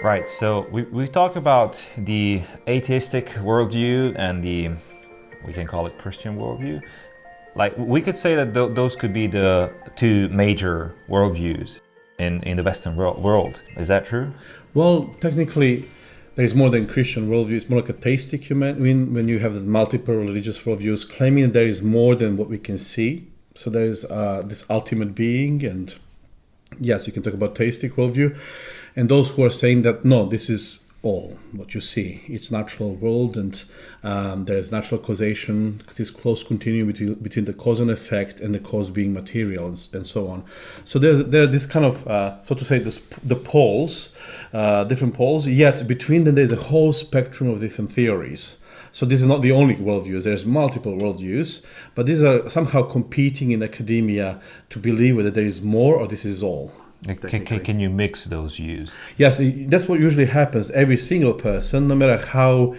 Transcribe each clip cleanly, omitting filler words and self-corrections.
Right, so we talk about the atheistic worldview and we can call it Christian worldview. Like, we could say that those could be the two major worldviews in the Western world. Is that true? Well, technically, there is more than Christian worldview. It's more like a theistic human when you have multiple religious worldviews, claiming that there is more than what we can see. So there is this ultimate being, and yes, you can talk about theistic worldview. And those who are saying that, no, this is all what you see. It's natural world, and there is natural causation, this close continuum between the cause and effect, and the cause being material, and so on. So there are this kind of, so to say, the poles, different poles, yet between them there's a whole spectrum of different theories. So this is not the only worldviews. There's multiple worldviews, but these are somehow competing in academia to believe whether there is more or this is all. Can you mix those views? Yes, that's what usually happens. Every single person, no matter how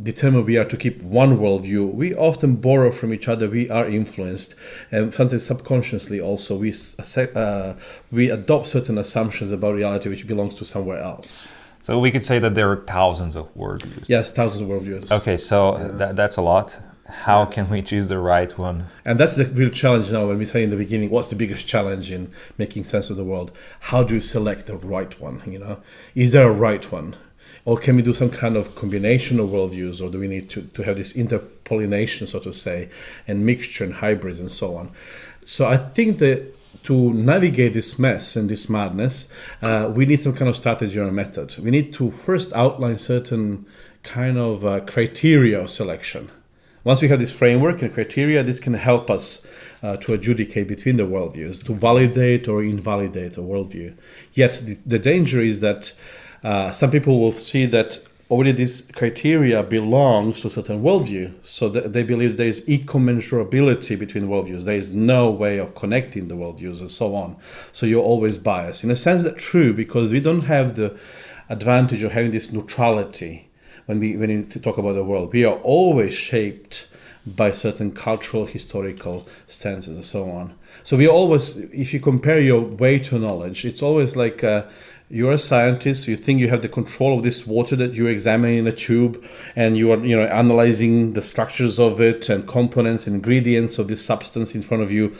determined we are to keep one worldview, we often borrow from each other. We are influenced, and sometimes subconsciously also we adopt certain assumptions about reality which belongs to somewhere else. So we could say that there are thousands of worldviews. Yes, thousands of worldviews. Okay, so that's a lot. How can we choose the right one? And that's the real challenge now. When we say in the beginning, what's the biggest challenge in making sense of the world? How do you select the right one? Is there a right one? Or can we do some kind of combination of worldviews? Or do we need to have this interpollination, so to say, and mixture and hybrids and so on? So I think that to navigate this mess and this madness, we need some kind of strategy or method. We need to first outline certain kind of criteria of selection. Once we have this framework and criteria, this can help us to adjudicate between the worldviews, to validate or invalidate a worldview. Yet the danger is that some people will see that already this criteria belongs to a certain worldview. So they believe there is incommensurability between worldviews. There is no way of connecting the worldviews and so on. So you're always biased. In a sense, that's true, because we don't have the advantage of having this neutrality. When we talk about the world, we are always shaped by certain cultural, historical stances and so on. So we always, if you compare your way to knowledge, it's always like you're a scientist, you think you have the control of this water that you're examining in a tube, and you are analyzing the structures of it and components and ingredients of this substance in front of you,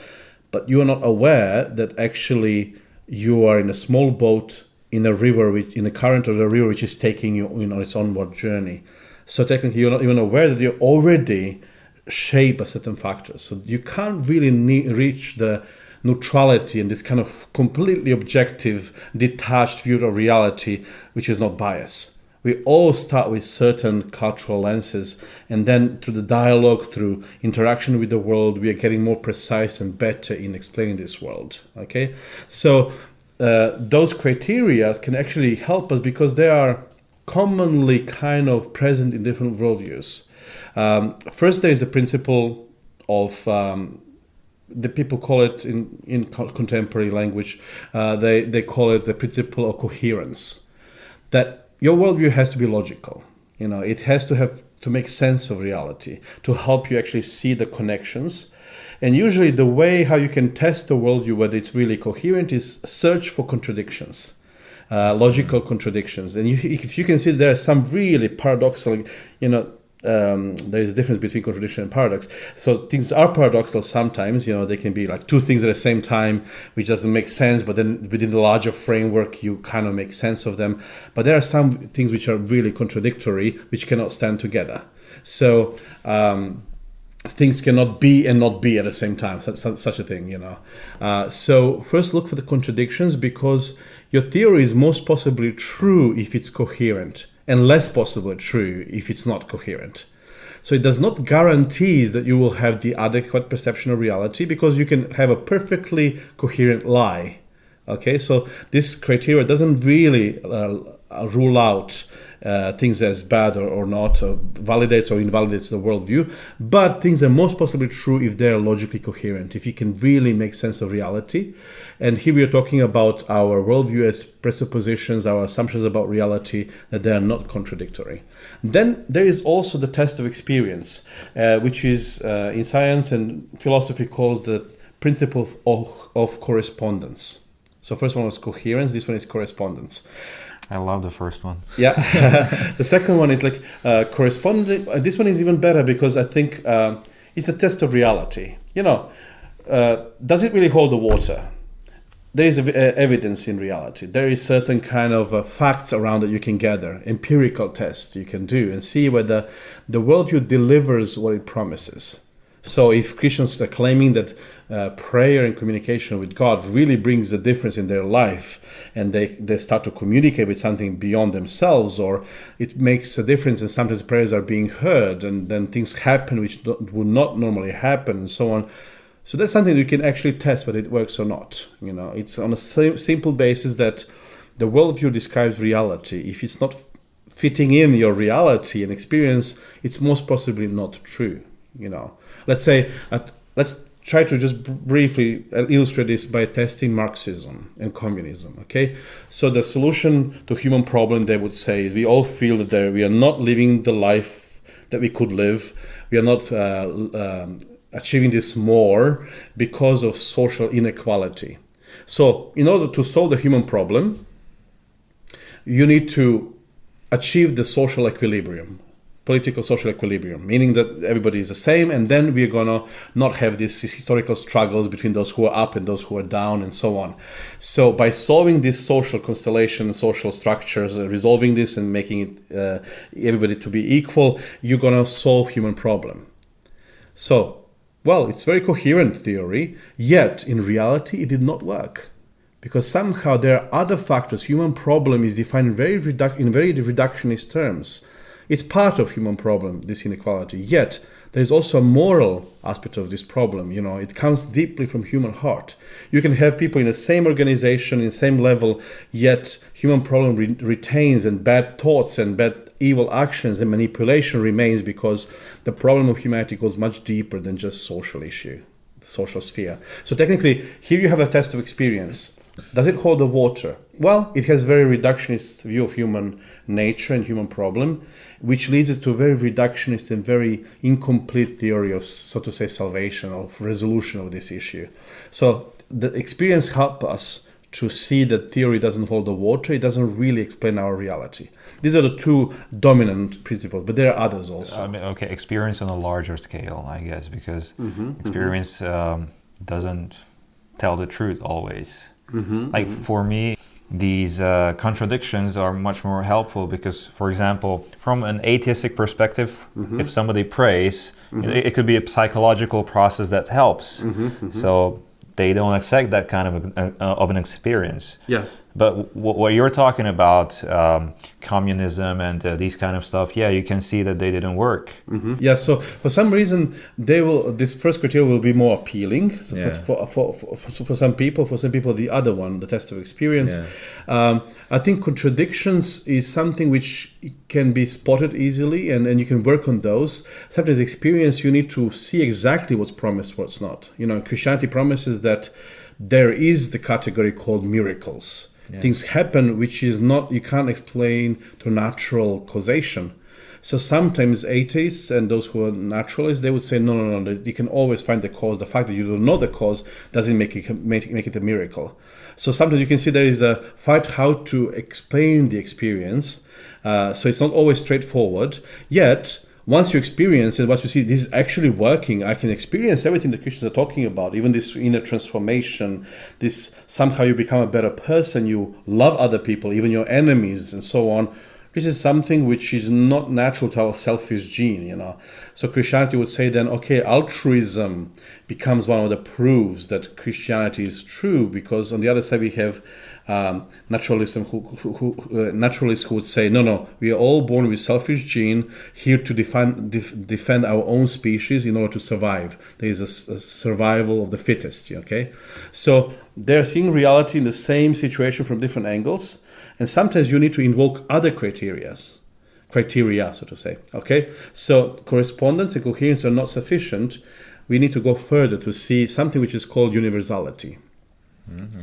but you are not aware that actually you are in a small boat in a river, in the current of the river, which is taking you on its onward journey. So technically, you're not even aware that you already shape a certain factor. So you can't really reach the neutrality and this kind of completely objective, detached view of reality, which is not bias. We all start with certain cultural lenses, and then through the dialogue, through interaction with the world, we are getting more precise and better in explaining this world. Okay, so those criteria can actually help us because they are commonly kind of present in different worldviews. First, there is the principle of, the people call it in contemporary language, they call it the principle of coherence. That your worldview has to be logical. It has to make sense of reality, to help you actually see the connections. And usually the way how you can test the worldview, whether it's really coherent, is search for contradictions, logical contradictions. And if you can see there are some really paradoxical, there is a difference between contradiction and paradox. So things are paradoxical sometimes, they can be like two things at the same time, which doesn't make sense, but then within the larger framework, you kind of make sense of them. But there are some things which are really contradictory, which cannot stand together. So, things cannot be and not be at the same time, such a thing, So first look for the contradictions, because your theory is most possibly true if it's coherent, and less possibly true if it's not coherent. So it does not guarantee that you will have the adequate perception of reality, because you can have a perfectly coherent lie. Okay, so this criteria doesn't really rule out things as bad or not, validates or invalidates the worldview, but things are most possibly true if they're logically coherent, if you can really make sense of reality. And here we are talking about our worldview as presuppositions, our assumptions about reality, that they are not contradictory. Then there is also the test of experience, which is in science and philosophy called the principle of correspondence. So first one was coherence, this one is correspondence. I love the first one. Yeah. The second one is like corresponding. This one is even better because I think it's a test of reality. Does it really hold the water? There is evidence in reality. There is certain kind of facts around that you can gather, empirical tests you can do and see whether the worldview delivers what it promises. So if Christians are claiming that prayer and communication with God really brings a difference in their life, and they start to communicate with something beyond themselves, or it makes a difference and sometimes prayers are being heard and then things happen which would not normally happen and so on. So that's something you can actually test whether it works or not. It's on a simple basis that the worldview describes reality. If it's not fitting in your reality and experience, it's most possibly not true. Let's say, let's try to just briefly illustrate this by testing Marxism and communism. Okay, so the solution to human problem, they would say, is we all feel that we are not living the life that we could live. We are not achieving this more because of social inequality. So in order to solve the human problem, you need to achieve the social equilibrium, political social equilibrium, meaning that everybody is the same, and then we're gonna not have these historical struggles between those who are up and those who are down and so on. So by solving this social constellation, social structures, resolving this and making it everybody to be equal, you're gonna solve human problem. So, well, it's very coherent theory, yet in reality it did not work. Because somehow there are other factors. Human problem is defined in very reductionist terms. It's part of human problem, this inequality. Yet there is also a moral aspect of this problem. It comes deeply from human heart. You can have people in the same organization, in the same level, yet human problem retains, and bad thoughts and bad evil actions and manipulation remains, because the problem of humanity goes much deeper than just social issue, the social sphere. So technically, here you have a test of experience. Does it hold the water? Well, it has very reductionist view of human nature and human problem, which leads us to a very reductionist and very incomplete theory of, so to say, salvation, of resolution of this issue. So the experience helps us to see that theory doesn't hold the water. It doesn't really explain our reality. These are the two dominant principles, but there are others also. Experience on a larger scale, I guess, because experience doesn't tell the truth always. For me, these contradictions are much more helpful because, for example, from an atheistic perspective, if somebody prays, it could be a psychological process that helps. So they don't expect that kind of an experience. Yes. But what you're talking about, communism and these kind of stuff, yeah, you can see that they didn't work. Yeah, so for some reason, this first criteria will be more appealing. So for some people, the other one, the test of experience. I think contradictions is something which can be spotted easily, and you can work on those. Sometimes experience, you need to see exactly what's promised, what's not. Christianity promises that there is the category called miracles. Things happen which is not, you can't explain through natural causation. So sometimes atheists and those who are naturalists, they would say, no, you can always find the cause. The fact that you don't know the cause doesn't make it a miracle. So sometimes you can see there is a fight how to explain the experience. So it's not always straightforward. Yet, once you experience it, once you see this is actually working, I can experience everything the Christians are talking about, even this inner transformation, this somehow you become a better person, you love other people, even your enemies and so on. This is something which is not natural to our selfish gene, So Christianity would say then, okay, altruism becomes one of the proofs that Christianity is true, because on the other side we have naturalists who would say, no, we are all born with selfish gene, here to defend our own species in order to survive. There is a survival of the fittest, okay? So they're seeing reality in the same situation from different angles, and sometimes you need to invoke other criteria, so to say, okay? So correspondence and coherence are not sufficient. We need to go further to see something which is called universality.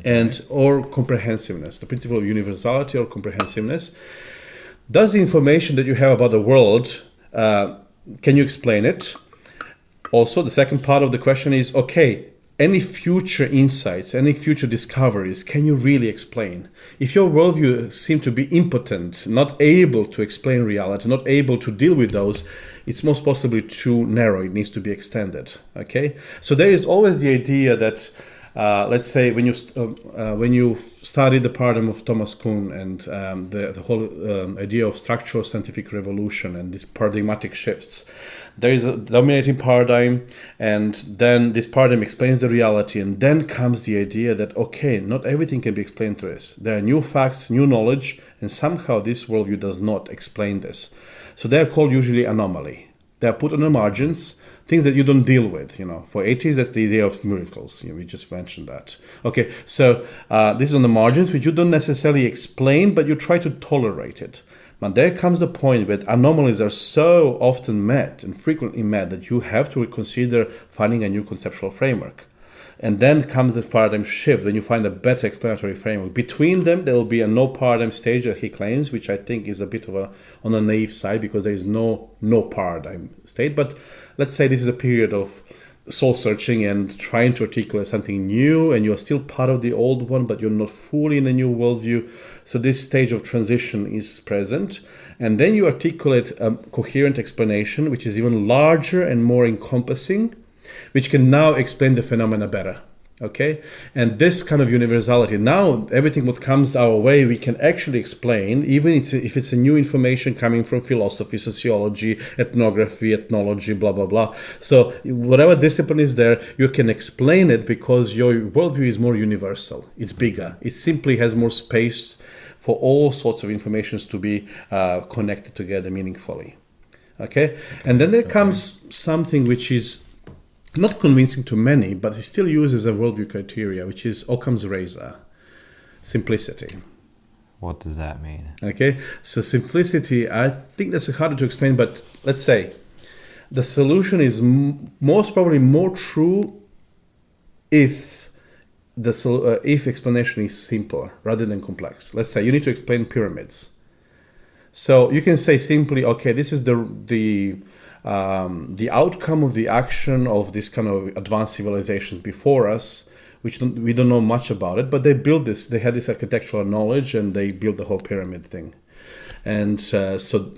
And or comprehensiveness, the principle of universality or comprehensiveness. Does the information that you have about the world, can you explain it? Also, the second part of the question is, okay, any future insights, any future discoveries, can you really explain? If your worldview seems to be impotent, not able to explain reality, not able to deal with those, it's most possibly too narrow. It needs to be extended. Okay, so there is always the idea that, let's say, when you study the paradigm of Thomas Kuhn and the whole idea of structural scientific revolution and these paradigmatic shifts, there is a dominating paradigm, and then this paradigm explains the reality, and then comes the idea that, okay, not everything can be explained through this. There are new facts, new knowledge, and somehow this worldview does not explain this. So they are called usually anomaly. They are put on the margins, things that you don't deal with. For atheists, that's the idea of miracles. We just mentioned that. Okay, so this is on the margins, which you don't necessarily explain, but you try to tolerate it. But there comes the point where anomalies are so often met and frequently met that you have to consider finding a new conceptual framework. And then comes this paradigm shift when you find a better explanatory framework. Between them, there will be a no paradigm stage that he claims, which I think is a bit of on the naive side, because there is no paradigm state. But let's say this is a period of soul searching and trying to articulate something new, and you are still part of the old one, but you're not fully in the new worldview. So this stage of transition is present. And then you articulate a coherent explanation, which is even larger and more encompassing, which can now explain the phenomena better. Okay, and this kind of universality, now everything what comes our way we can actually explain, even if it's a new information coming from philosophy, sociology, ethnography, ethnology, blah blah blah. So whatever discipline is there, you can explain it because your worldview is more universal, it's bigger, it simply has more space for all sorts of informations to be connected together meaningfully. Okay, and then there comes something which is not convincing to many, but it still uses a worldview criteria, which is Occam's razor, simplicity. What does that mean? Okay, so simplicity, I think that's harder to explain, but let's say the solution is most probably more true if if explanation is simpler rather than complex. Let's say you need to explain pyramids. So you can say simply, okay, this is the outcome of the action of this kind of advanced civilizations before us, which we don't know much about it, but they built this, they had this architectural knowledge, and they built the whole pyramid thing. And so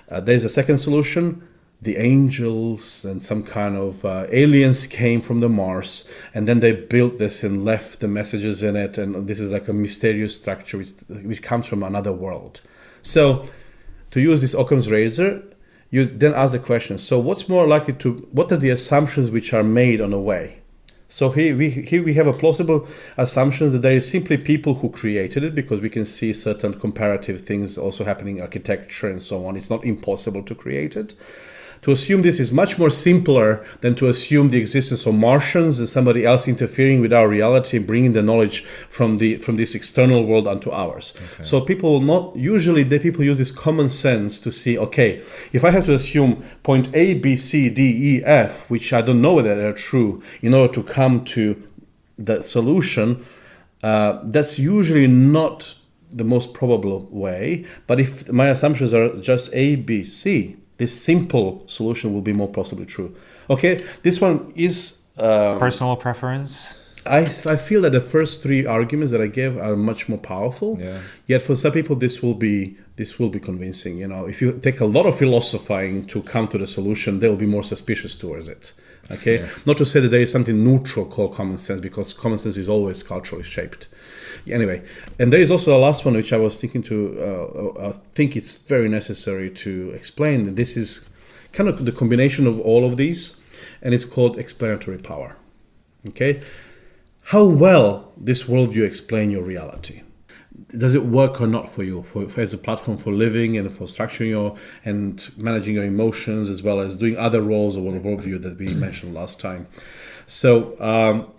there's a second solution. The angels and some kind of aliens came from the Mars, and then they built this and left the messages in it, and this is like a mysterious structure which comes from another world. So to use this Occam's razor, you then ask the question, so what's more likely what are the assumptions which are made on the way? So here we have a plausible assumption that there is simply people who created it, because we can see certain comparative things also happening in architecture and so on. It's not impossible to create it. To assume this is much more simpler than to assume the existence of Martians and somebody else interfering with our reality, bringing the knowledge from this external world onto ours. Okay. So people people use this common sense to see, okay, if I have to assume point A, B, C, D, E, F, which I don't know whether they're true, in order to come to the solution, that's usually not the most probable way. But if my assumptions are just A, B, C, this simple solution will be more possibly true. Okay, this one is personal preference. I feel that the first three arguments that I gave are much more powerful. Yeah. Yet for some people, this will be convincing. If you take a lot of philosophing to come to the solution, they will be more suspicious towards it. Okay, yeah. Not to say that there is something neutral called common sense, because common sense is always culturally shaped. Anyway, and there is also a last one which I was thinking I think it's very necessary to explain. This is kind of the combination of all of these, and it's called explanatory power. Okay, how well this worldview explain your reality? Does it work or not for you, for as a platform for living and for structuring and managing your emotions, as well as doing other roles of worldview that we mentioned last time? So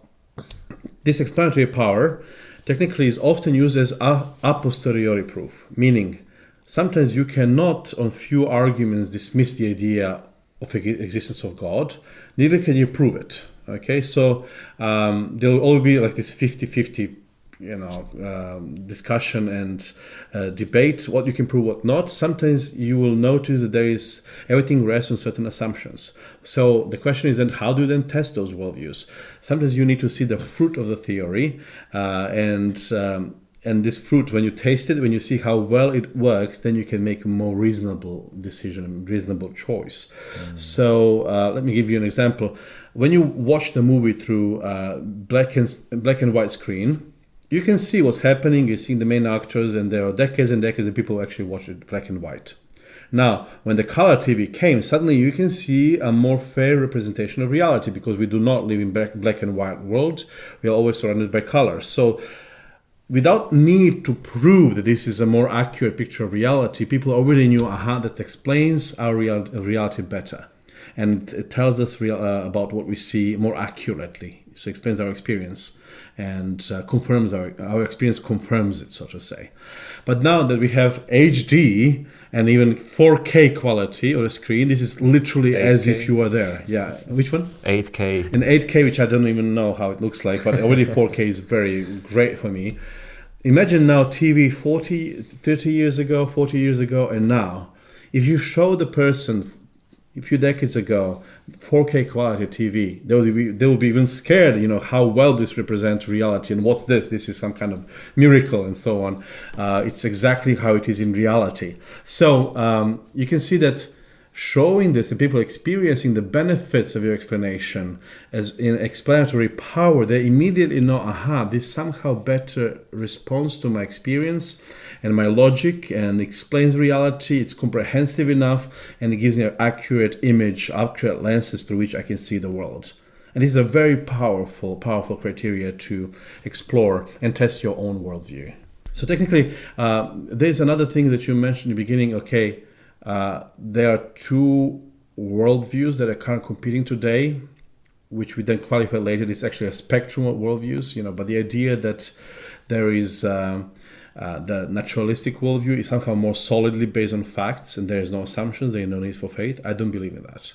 this explanatory power technically is often used as a posteriori proof, meaning sometimes you cannot, on few arguments, dismiss the idea of the existence of God, neither can you prove it. Okay, so there will always be like this 50-50 discussion and debate, what you can prove, what not, sometimes you will notice that everything rests on certain assumptions. So the question is then, how do you then test those worldviews? Sometimes you need to see the fruit of the theory, and this fruit, when you taste it, when you see how well it works, then you can make a more reasonable decision, reasonable choice. So let me give you an example. When you watch the movie through black and white screen, you can see what's happening. You're seeing the main actors, and there are decades and decades of people who actually watch it black and white. Now, when the color TV came, suddenly you can see a more fair representation of reality, because we do not live in black and white world. We are always surrounded by colors. So without need to prove that this is a more accurate picture of reality, people already knew, that explains our reality better. And it tells us about what we see more accurately. So it explains our experience and confirms our experience, confirms it, so to say. But now that we have HD and even 4K quality on a screen, this is literally 8K. As if you were there. Yeah. Which one? 8K. And 8K, which I don't even know how it looks like, but already 4K is very great for me. Imagine now TV 40 years ago, and now. If you show the person a few decades ago 4K quality TV, they will be even scared, how well this represents reality, and what's this? This is some kind of miracle, and so on. It's exactly how it is in reality. So you can see that showing this and people experiencing the benefits of your explanation as in explanatory power, they immediately know, this somehow better responds to my experience and my logic and explains reality. It's comprehensive enough, and it gives me an accurate image, accurate lenses through which I can see the world. And this is a very powerful criteria to explore and test your own worldview. So technically, there's another thing that you mentioned in the beginning. Okay, there are two worldviews that are kind of competing today, which we then qualify later. It's actually a spectrum of worldviews, but the idea that there is the naturalistic worldview is somehow more solidly based on facts, and there is no assumptions, there is no need for faith. I don't believe in that.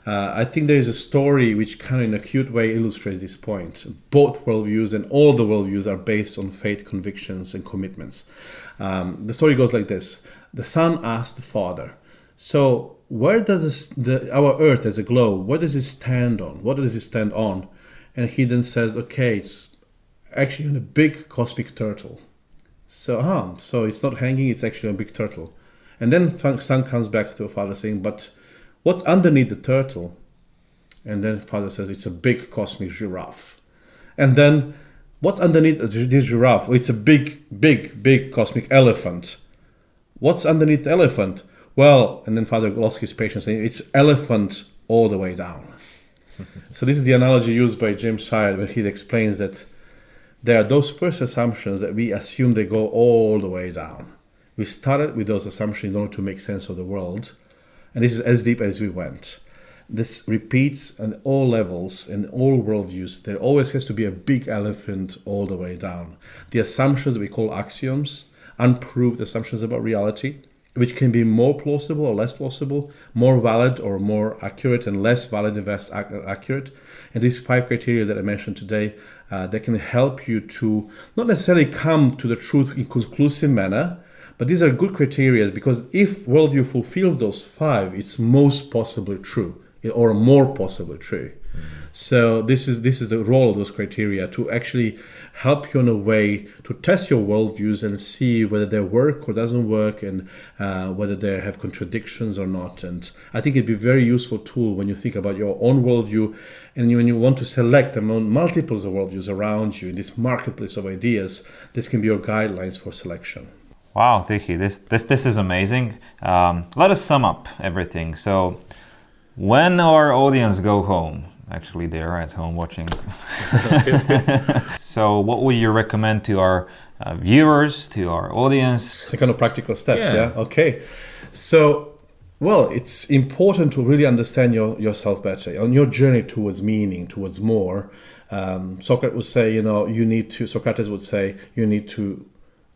I think there is a story which kind of in a cute way illustrates this point. Both worldviews and all the worldviews are based on faith, convictions, and commitments. The story goes like this. The son asked the father, so where does our earth as a globe, what does it stand on? What does it stand on? And he then says, okay, it's actually on a big cosmic turtle. So it's not hanging, it's actually a big turtle. And then the son comes back to the father saying, but what's underneath the turtle? And then the father says, it's a big cosmic giraffe. And then what's underneath this giraffe? Well, it's a big cosmic elephant. What's underneath the elephant? Well, and then father lost his patience saying, it's elephant all the way down. So this is the analogy used by James Shire when he explains that there are those first assumptions that we assume they go all the way down. We started with those assumptions in order to make sense of the world. And this is as deep as we went. This repeats on all levels, in all worldviews. There always has to be a big elephant all the way down. The assumptions that we call axioms, unproved assumptions about reality, which can be more plausible or less plausible, more valid or more accurate, and less valid and less accurate. And these 5 criteria that I mentioned today, that can help you to not necessarily come to the truth in conclusive manner, but these are good criteria, because if worldview fulfills those 5, it's most possibly true, or more possibly true. So this is the role of those criteria, to actually help you in a way to test your worldviews and see whether they work or doesn't work, and whether they have contradictions or not. And I think it'd be a very useful tool when you think about your own worldview, and when you want to select among multiples of worldviews around you in this marketplace of ideas. This can be your guidelines for selection. Wow, Tihi, this is amazing. Let us sum up everything. So when our audience go home, actually they're at home watching. So what would you recommend to our viewers, to our audience? It's a kind of practical steps, yeah? Okay. So, well, it's important to really understand yourself better on your journey towards meaning, towards more. Socrates would say, you need to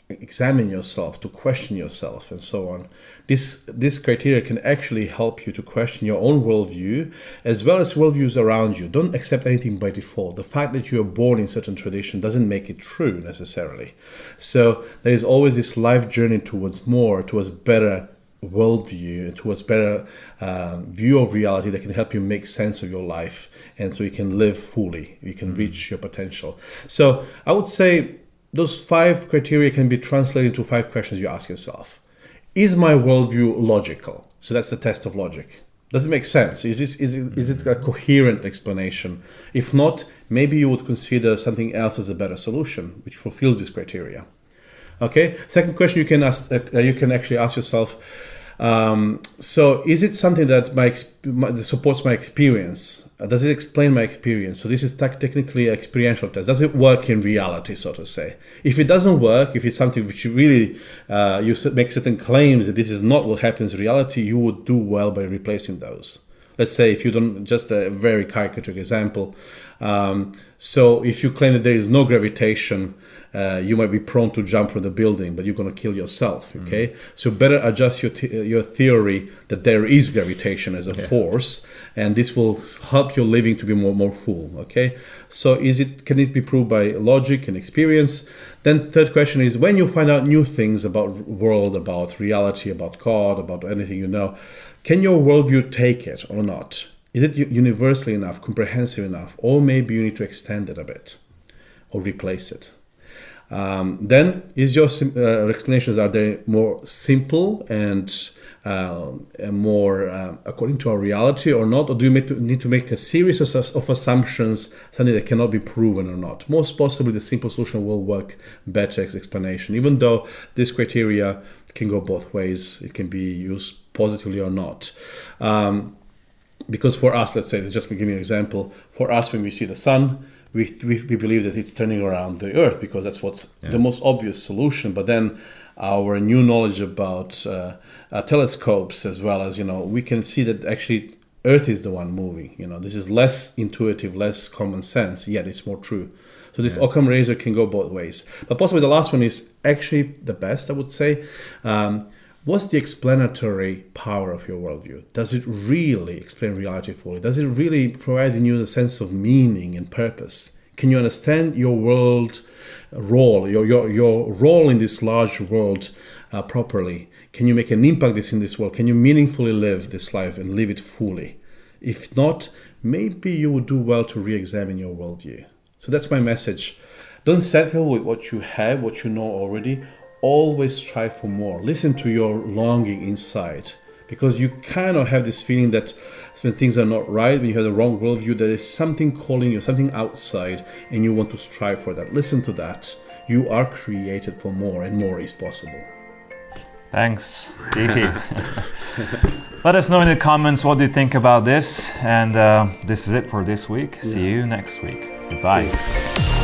examine yourself, to question yourself, and so on. This criteria can actually help you to question your own worldview as well as worldviews around you. Don't accept anything by default. The fact that you are born in certain tradition doesn't make it true necessarily. So there is always this life journey towards more, towards better worldview, and towards better view of reality that can help you make sense of your life, and so you can live fully, you can reach your potential. So I would say those 5 criteria can be translated into 5 questions you ask yourself. Is my worldview logical? So that's the test of logic. Does it make sense? Is it a coherent explanation? If not, maybe you would consider something else as a better solution, which fulfills this criteria. Okay. Second question you can ask. You can actually ask yourself. So is it something that supports my experience? Does it explain my experience? So this is technically an experiential test. Does it work in reality, so to say? If it doesn't work, if it's something which you really, you make certain claims that this is not what happens in reality, you would do well by replacing those. Let's say if you don't, just a very caricature example. So if you claim that there is no gravitation, you might be prone to jump from the building, but you're going to kill yourself. Okay, so better adjust your theory that there is gravitation as a force, and this will help your living to be more full. Okay, so can it be proved by logic and experience? Then third question is, when you find out new things about world, about reality, about God, about anything you know, can your worldview take it or not? Is it universally enough, comprehensive enough, or maybe you need to extend it a bit or replace it? Then is your explanations, are they more simple and more according to our reality or not? Or do you need to make a series of assumptions, something that cannot be proven or not? Most possibly the simple solution will work better as explanation, even though this criteria can go both ways. It can be used positively or not. Because for us, let's say, just to give you an example, for us when we see the sun, we believe that it's turning around the earth because that's what's the most obvious solution. But then our new knowledge about telescopes, as well as, we can see that actually earth is the one moving. This is less intuitive, less common sense, yet it's more true. So this Occam razor can go both ways. But possibly the last one is actually the best, I would say. What's the explanatory power of your worldview? Does it really explain reality fully? Does it really provide in you a sense of meaning and purpose? Can you understand your world role, your role in this large world properly? Can you make an impact in this world? Can you meaningfully live this life and live it fully? If not, maybe you would do well to re-examine your worldview. So that's my message. Don't settle with what you have, what you know already. Always strive for more. Listen to your longing inside, because you kind of have this feeling that when things are not right, when you have the wrong worldview, there is something calling you, something outside, and you want to strive for that. Listen to that. You are created for more, and more is possible. Thanks, Tihi. Let us know in the comments what you think about this, and this is it for this week. See you next week. Goodbye.